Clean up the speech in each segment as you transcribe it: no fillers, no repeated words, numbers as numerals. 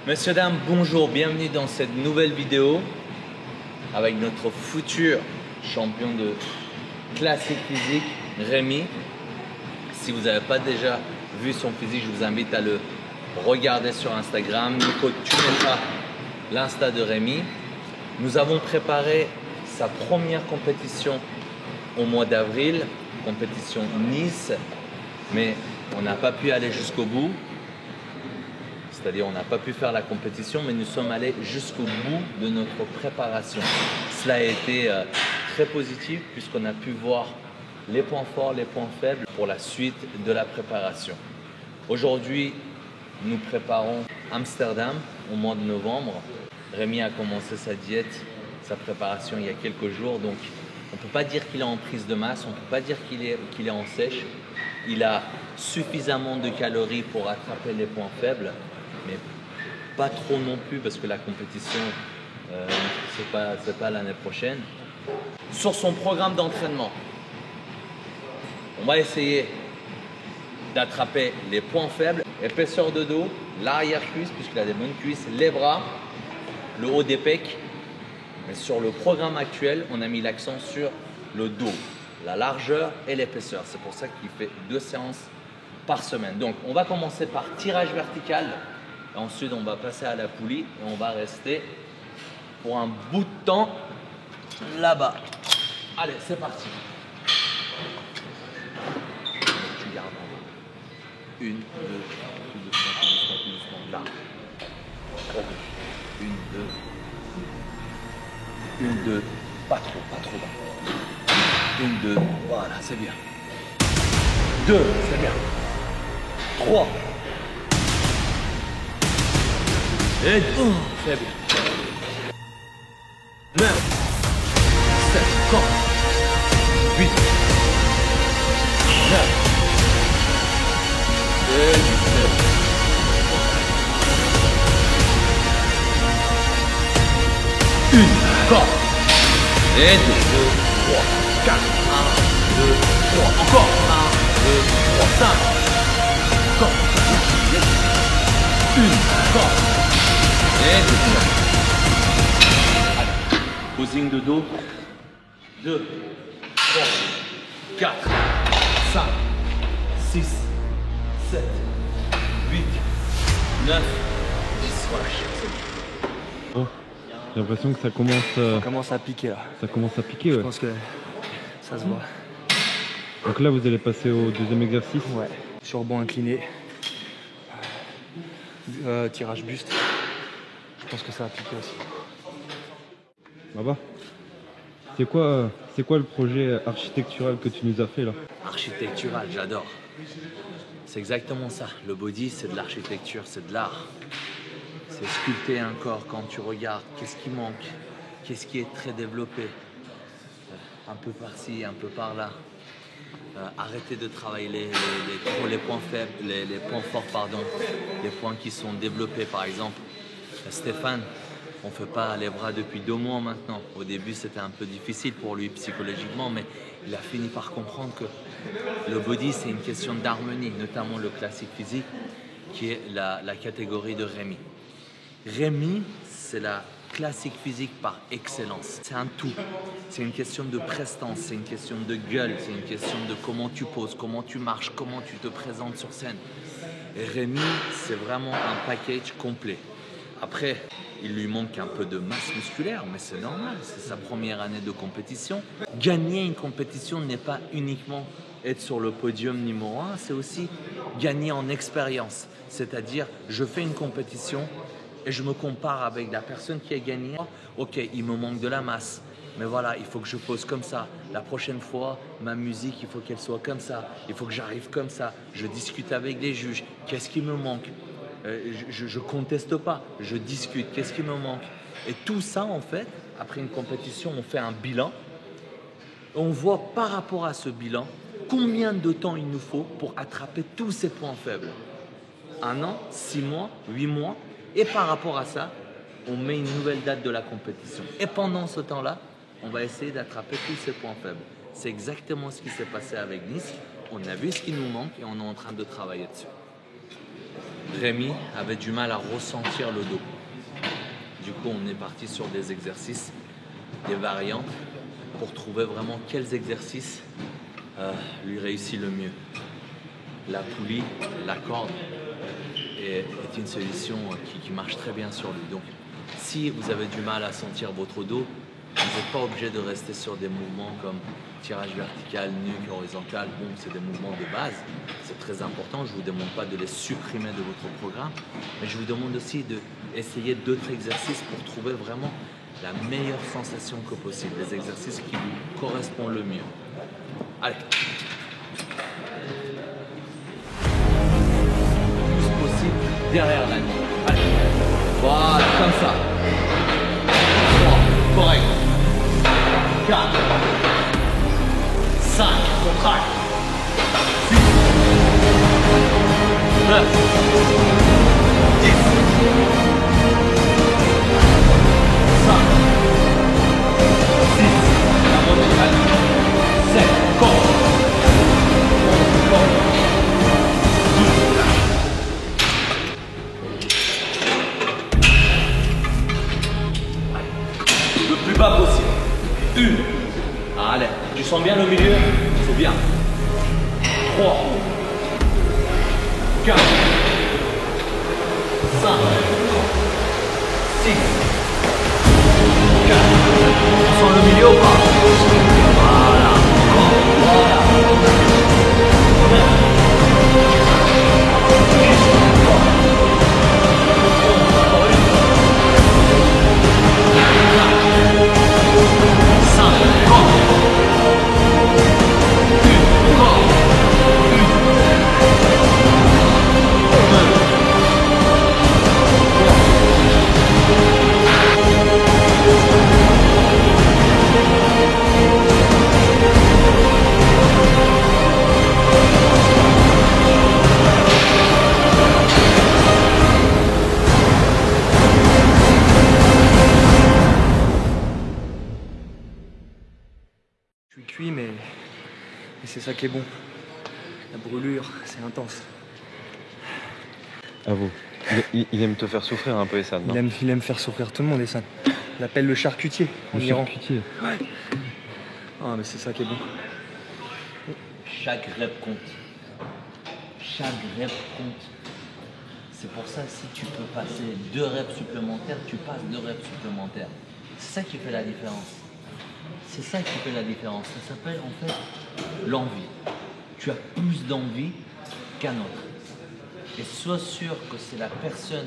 Messieurs, dames, bonjour, bienvenue dans cette nouvelle vidéo avec notre futur champion de classique physique, Rémi. Si vous n'avez pas déjà vu son physique, je vous invite à le regarder sur Instagram. Nico, tu mettras l'Insta de Rémi. Nous avons préparé sa première compétition au mois d'avril, compétition Nice, mais on n'a pas pu aller jusqu'au bout. C'est-à-dire on n'a pas pu faire la compétition, mais nous sommes allés jusqu'au bout de notre préparation. Cela a été très positif puisqu'on a pu voir les points forts, les points faibles pour la suite de la préparation. Aujourd'hui, nous préparons Amsterdam au mois de novembre. Rémi a commencé sa diète, sa préparation il y a quelques jours, donc on ne peut pas dire qu'il est en prise de masse, on ne peut pas dire qu'il est en sèche. Il a suffisamment de calories pour attraper les points faibles, mais pas trop non plus parce que la compétition, c'est pas l'année prochaine. Sur son programme d'entraînement, on va essayer d'attraper les points faibles, épaisseur de dos, l'arrière-cuisse puisqu'il a des bonnes cuisses, les bras, le haut des pecs. Mais sur le programme actuel, on a mis l'accent sur le dos, la largeur et l'épaisseur. C'est pour ça qu'il fait 2 séances par semaine. Donc, on va commencer par tirage vertical. Ensuite, on va passer à la poulie et on va rester pour un bout de temps là-bas. Allez, c'est parti. Tu gardes en bas. 1, 2, plus doucement, là. 1, 2. 1, 2. Pas trop bas. 1, 2. Voilà, c'est bien. 2, c'est bien. 3. Et 10, c'est bien. 9, 7, encore. 8, 9, et 17. Encore. Et 2, 3, 4, 1, 2, 3. Encore. 1, 2, 3, 5. Encore. 1, encore. Et 2. Allez. Posing de dos. 2, 3, 4, 5, 6, 7, 8, 9, 10. Voilà, Oh, j'ai l'impression que ça commence, Ça commence à piquer là. ça commence à piquer. Je Ouais. pense que ça se voit. Donc là, vous allez passer au deuxième exercice. Ouais. Sur banc incliné. Tirage buste. Je pense que ça va piquer aussi. Là-bas. C'est quoi le projet architectural que tu nous as fait là? Architectural, j'adore. C'est exactement ça. Le body, c'est de l'architecture, c'est de l'art. C'est sculpter un corps quand tu regardes. Qu'est-ce qui manque? Qu'est-ce qui est très développé? Un peu par-ci, un peu par-là. Arrêter de travailler les points faibles, les points forts, pardon. Les points qui sont développés, par exemple. Stéphane, on ne fait pas les bras depuis 2 mois maintenant. Au début, c'était un peu difficile pour lui psychologiquement, mais il a fini par comprendre que le body, c'est une question d'harmonie, notamment le classique physique, qui est la catégorie de Rémi. Rémi, c'est la classique physique par excellence. C'est un tout. C'est une question de prestance, c'est une question de gueule, c'est une question de comment tu poses, comment tu marches, comment tu te présentes sur scène. Et Rémi, c'est vraiment un package complet. Après, il lui manque un peu de masse musculaire, mais c'est normal, c'est sa première année de compétition. Gagner une compétition n'est pas uniquement être sur le podium numéro 1, c'est aussi gagner en expérience. C'est-à-dire, je fais une compétition et je me compare avec la personne qui a gagné. Ok, il me manque de la masse, mais voilà, il faut que je pose comme ça. La prochaine fois, ma musique, il faut qu'elle soit comme ça. Il faut que j'arrive comme ça. Je discute avec les juges. Qu'est-ce qui me manque? Je conteste pas, je discute, qu'est-ce qui me manque? Et tout ça, en fait, après une compétition, on fait un bilan. On voit par rapport à ce bilan, combien de temps il nous faut pour attraper tous ces points faibles. 1 an, 6 mois, 8 mois. Et par rapport à ça, on met une nouvelle date de la compétition. Et pendant ce temps-là, on va essayer d'attraper tous ces points faibles. C'est exactement ce qui s'est passé avec Nice. On a vu ce qui nous manque et on est en train de travailler dessus. Rémi avait du mal à ressentir le dos. Du coup, on est parti sur des exercices, des variantes, pour trouver vraiment quels exercices lui réussit le mieux. La poulie, la corde est une solution qui marche très bien sur lui. Donc, si vous avez du mal à sentir votre dos, vous n'êtes pas obligé de rester sur des mouvements comme tirage vertical, nuque, horizontal. Bon, c'est des mouvements de base, c'est très important. Je ne vous demande pas de les supprimer de votre programme, mais je vous demande aussi d'essayer d'autres exercices pour trouver vraiment la meilleure sensation que possible, les exercices qui vous correspondent le mieux. Allez. Le plus possible derrière la nuque. Allez. Voilà, comme ça. 3, correct. 4, 5, contracte. 6, 9, 10, 5, 6, la montée, allez. 7, encore. 12. Le plus bas possible. 1. Allez, tu sens bien le milieu? C'est bien. 3, 4, 5, 6, 4. Tu sens le milieu ou pas? Voilà. Voilà. Et c'est ça qui est bon. La brûlure, c'est intense. Avoue, il aime te faire souffrir un peu, Essane, non? Il aime faire souffrir tout le monde, Essane. Il l'appelle le charcutier en Iran. Charcutier. Ouais. Ah, mais c'est ça qui est bon. Chaque rep compte. Chaque rep compte. C'est pour ça, si tu peux passer 2 reps supplémentaires, tu passes 2 reps supplémentaires. C'est ça qui fait la différence. C'est ça qui fait la différence. Ça s'appelle en fait l'envie. Tu as plus d'envie qu'un autre. Et sois sûr que c'est la personne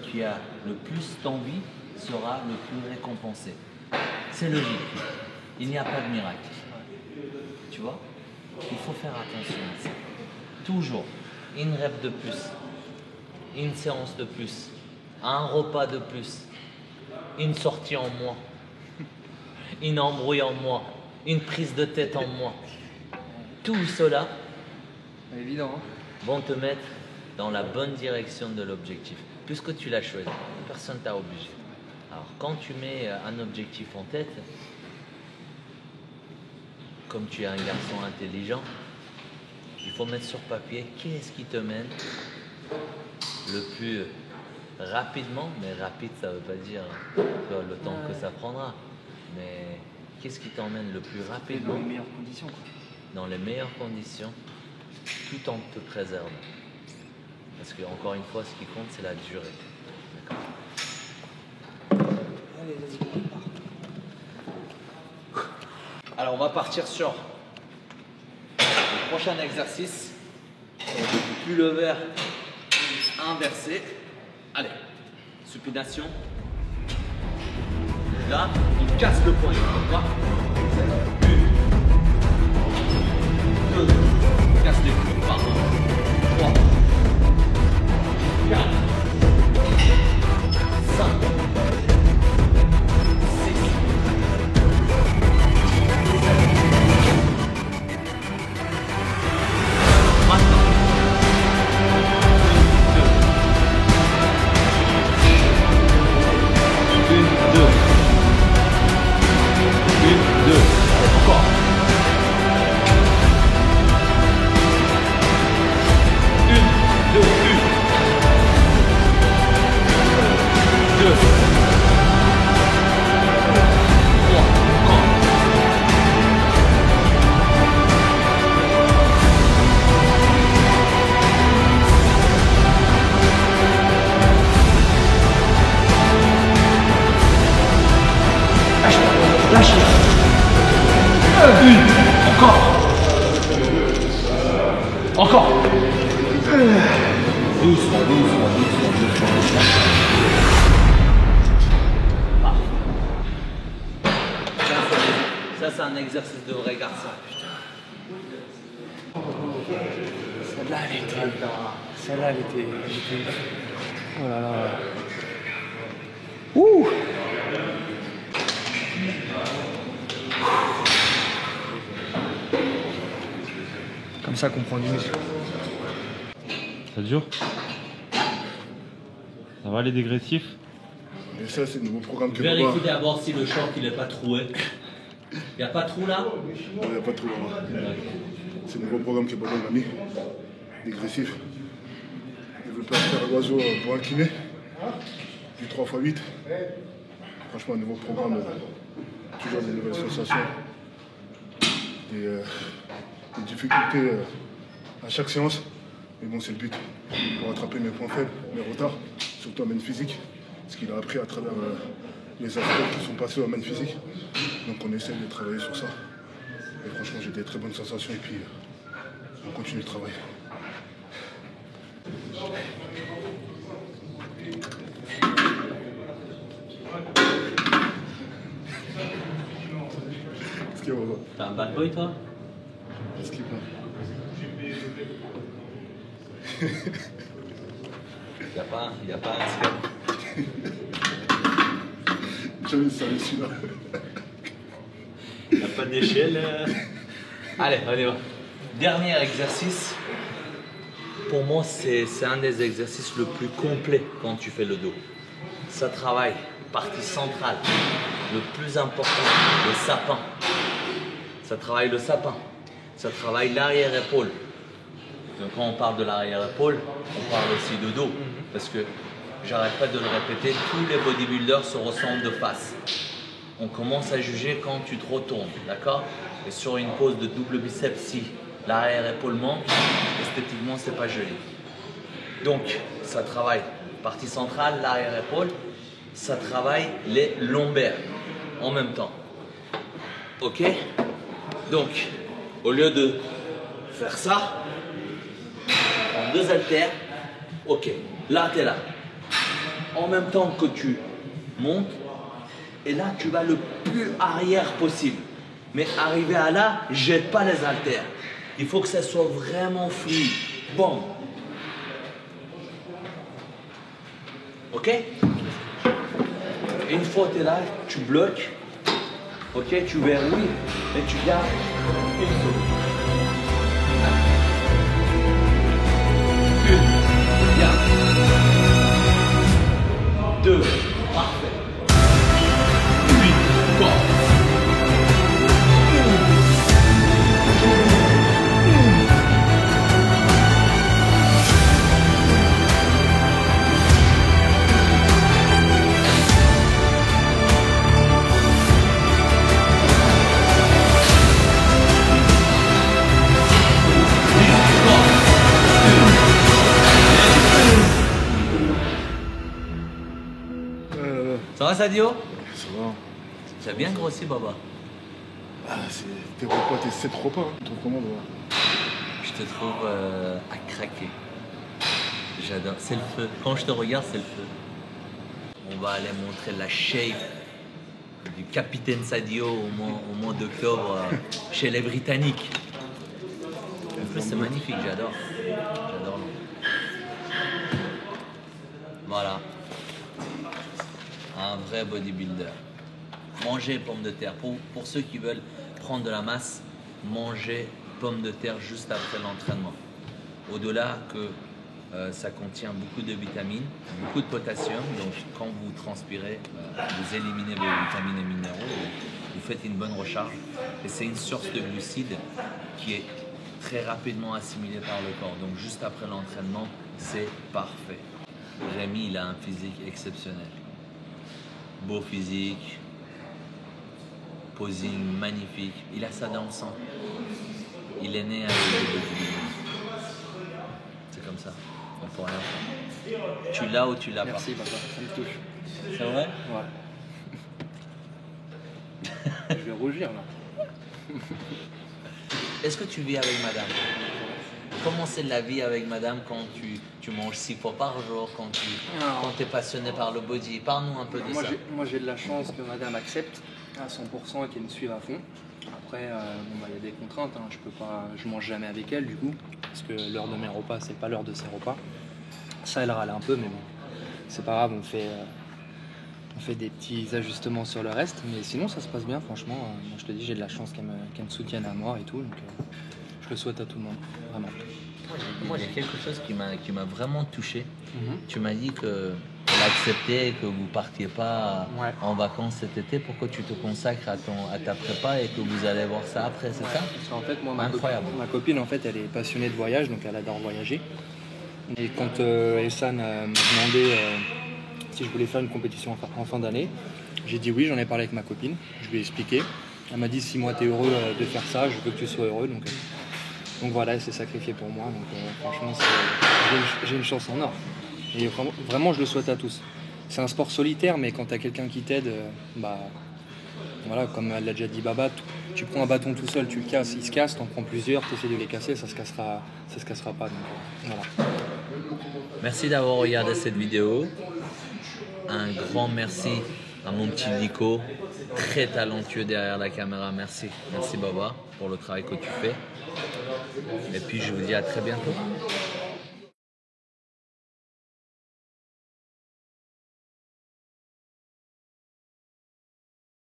qui a le plus d'envie sera le plus récompensé. C'est logique. Il n'y a pas de miracle. Tu vois? Il faut faire attention à ça. Toujours une rep de plus, une séance de plus, un repas de plus, une sortie en moins, une embrouille en moins, une prise de tête en moins. Tout cela Évident, hein. vont te mettre dans la bonne direction de l'objectif. Puisque tu l'as choisi, personne ne t'a obligé. Alors quand tu mets un objectif en tête, comme tu es un garçon intelligent, il faut mettre sur papier qu'est-ce qui te mène le plus rapidement, mais rapide ça ne veut pas dire le temps que ça prendra, mais qu'est-ce qui t'emmène le plus rapidement dans les meilleures conditions, quoi. Dans les meilleures conditions, tout en te préservant. Parce que encore une fois, ce qui compte, c'est la durée. D'accord. Allez, vas-y, on part. Alors, on va partir sur le prochain exercice. Plus le verre inversé. Allez, supination. Là, il casse le poignet. Pourquoi? 1, 2, casse les coudes, pardon. 3, 4, 5, 6, 7. Maintenant. 1, 2. 1, 2. Encore. 1, 2, 1. Encore. Doucement, doucement. Ça, c'est un exercice de vrai garçon. Celle-là, elle était... Oh là là. Ouh. Comme ça qu'on prend du muscle. Ça dure? Ça va les dégressifs? Et ça, c'est le nouveau programme que Vérifie d'abord si le short il est pas troué. Il n'y a pas de trou là? Non, il n'y a pas de trou là. C'est le nouveau programme que Baba m'a mis. Dégressif. Il veut pas faire l'oiseau pour incliner. Du 3x8. Franchement, un nouveau programme. Toujours des nouvelles sensations. Des difficultés à chaque séance. Mais bon, c'est le but. Pour rattraper mes points faibles, mes retards. Surtout en main physique. Ce qu'il a appris à travers les aspects qui sont passés en main physique. Donc on essaie de travailler sur ça. Et franchement, j'ai des très bonnes sensations et puis on continue le travail. Qu'est-ce qu'il y a, Baba? T'es un bad boy toi? Qu'est-ce qu'il y a? Il n'y a pas un step. Jamais ça celui-là. Il n'y a pas d'échelle. Allez, allez, va. Dernier exercice. Pour moi, c'est un des exercices le plus complet quand tu fais le dos. Ça travaille, partie centrale, le plus important, le sapin. Ça travaille le sapin. Ça travaille l'arrière-épaule. Donc, quand on parle de l'arrière-épaule, on parle aussi de dos. Parce que, j'arrête pas de le répéter, tous les bodybuilders se ressemblent de face. On commence à juger quand tu te retournes, d'accord? Et sur une pose de double biceps, si l'arrière-épaule manque, esthétiquement, c'est pas joli. Donc, ça travaille partie centrale, l'arrière-épaule, ça travaille les lombaires en même temps. Ok? Donc, au lieu de faire ça, prends 2 haltères, ok, là, tu es là. En même temps que tu montes, et là, tu vas le plus arrière possible. Mais arrivé à là, jette pas les haltères. Il faut que ça soit vraiment fluide. Bon. Ok? Une fois que tu es là, tu bloques. Ok, tu verrouilles et tu gardes une seconde. Une, bien. 2, parfait. 8, encore. Ça va Sadio? Ça va. Tu as bien grossi Baba. Ah, c'est tes repas, tes 7 repas. Hein. Tu trouves comment, Baba? Je te trouve à craquer. J'adore. C'est le feu. Quand je te regarde, c'est le feu. On va aller montrer la shape du capitaine Sadio au mois d'octobre chez les Britanniques. En plus, c'est magnifique, j'adore. J'adore. Voilà. Un vrai bodybuilder. Manger pommes de terre. Pour ceux qui veulent prendre de la masse, manger pommes de terre juste après l'entraînement. Au-delà que ça contient beaucoup de vitamines, beaucoup de potassium. Donc quand vous transpirez, vous éliminez vos vitamines et minéraux. Vous faites une bonne recharge. Et c'est une source de glucides qui est très rapidement assimilée par le corps. Donc juste après l'entraînement, c'est parfait. Rémi, il a un physique exceptionnel. Beau physique, posing magnifique. Il a ça dans le sang. Il est né avec le bodybuilding. C'est comme ça. On peut rien faire. Tu l'as ou tu l'as pas. Merci papa, ça me touche. C'est vrai? Ouais. Je vais rougir là. Est-ce que tu vis avec madame? Comment c'est la vie avec madame quand tu manges 6 fois par jour, quand tu es passionné par le body? Parle-nous un peu de ça. Moi j'ai de la chance que madame accepte à 100% et qu'elle me suive à fond. Après, y a des contraintes, hein. Je mange jamais avec elle du coup, parce que l'heure de mes repas, c'est pas l'heure de ses repas. Ça, elle râle un peu, mais bon, c'est pas grave, on fait des petits ajustements sur le reste, mais sinon ça se passe bien, franchement. Moi, je te dis, j'ai de la chance qu'elle me soutienne à moi et tout, donc je le souhaite à tout le monde, vraiment. Moi, j'ai quelque chose qui m'a vraiment touché. Tu m'as dit qu'elle acceptait que vous partiez pas en vacances cet été. Pourquoi tu te consacres à ta prépa et que vous allez voir ça après, c'est ça? Parce qu'en fait, moi, Incroyable. ma copine, en fait, elle est passionnée de voyage, donc elle adore voyager. Et quand Essan m'a demandé si je voulais faire une compétition en fin d'année, j'ai dit oui, j'en ai parlé avec ma copine, je lui ai expliqué. Elle m'a dit si moi t'es heureux de faire ça, je veux que tu sois heureux. Donc voilà, elle s'est sacrifiée pour moi. Donc franchement, j'ai une chance en or. Et vraiment, je le souhaite à tous. C'est un sport solitaire, mais quand tu as quelqu'un qui t'aide, voilà, comme l'a déjà dit Baba, tu prends un bâton tout seul, tu le casses, il se casse, t'en prends plusieurs, tu essaies de les casser, ça se cassera pas. Donc voilà. Merci d'avoir regardé cette vidéo. Un grand merci à mon petit Nico, très talentueux derrière la caméra. Merci Baba pour le travail que tu fais. Et puis je vous dis à très bientôt.